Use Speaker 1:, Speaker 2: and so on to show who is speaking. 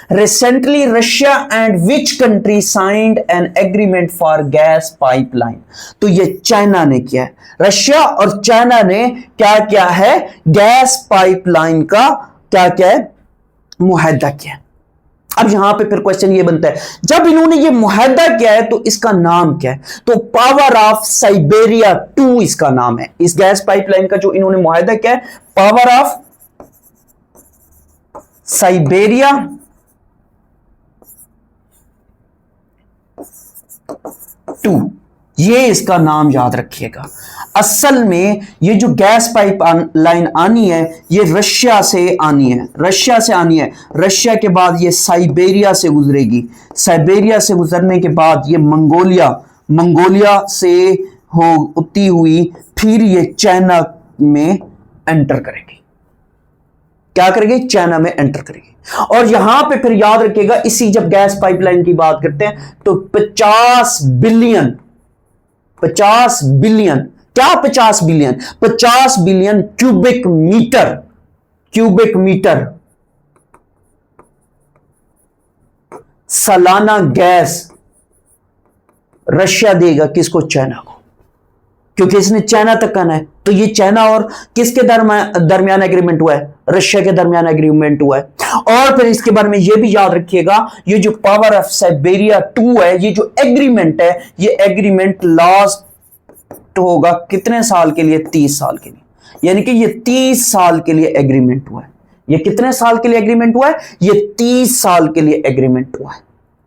Speaker 1: Recently Russia and which country signed an agreement for gas pipeline. तो ये China ने किया है, रशिया और चाइना ने क्या किया है, गैस पाइपलाइन का क्या क्या है, मुआहदा किया है। अब यहां पे फिर क्वेश्चन ये बनता है, जब इन्होंने ये मुआहदा किया है तो इसका नाम क्या है? तो पावर ऑफ साइबेरिया 2 इसका नाम है। इस गैस पाइपलाइन का जो इन्होंने मुआहदा किया है, पावर ऑफ साइबेरिया 2, ये इसका नाम याद रखिएगा। असल में ये जो गैस पाइप लाइन आनी है ये रशिया से आनी है, रशिया से आनी है। रशिया के बाद ये साइबेरिया से गुजरेगी, साइबेरिया से गुजरने के बाद ये मंगोलिया से होती हुई फिर ये चाइना में एंटर करेगी। क्या करेगी? चाइना में एंटर करेगी। और यहां पे फिर याद रखिएगा, इसी जब गैस पाइपलाइन की बात करते हैं तो 50 बिलियन, क्या 50 बिलियन? 50 बिलियन क्यूबिक मीटर सालाना गैस रशिया देगा किसको? चाइना को, क्योंकि इसने चाइना तक आना है। तो ये चाइना और किसके दरमियान एग्रीमेंट हुआ है? रशिया के दरमियान एग्रीमेंट हुआ है। और फिर इसके बारे में ये भी याद रखिएगा, ये जो पावर ऑफ साइबेरिया 2 है, ये जो एग्रीमेंट है, ये एग्रीमेंट लास्ट होगा कितने साल के लिए? 30 साल के लिए। यानी कि ये 30 साल के लिए एग्रीमेंट हुआ है। ये कितने साल के लिए एग्रीमेंट हुआ है? ये 30 साल के लिए एग्रीमेंट हुआ है।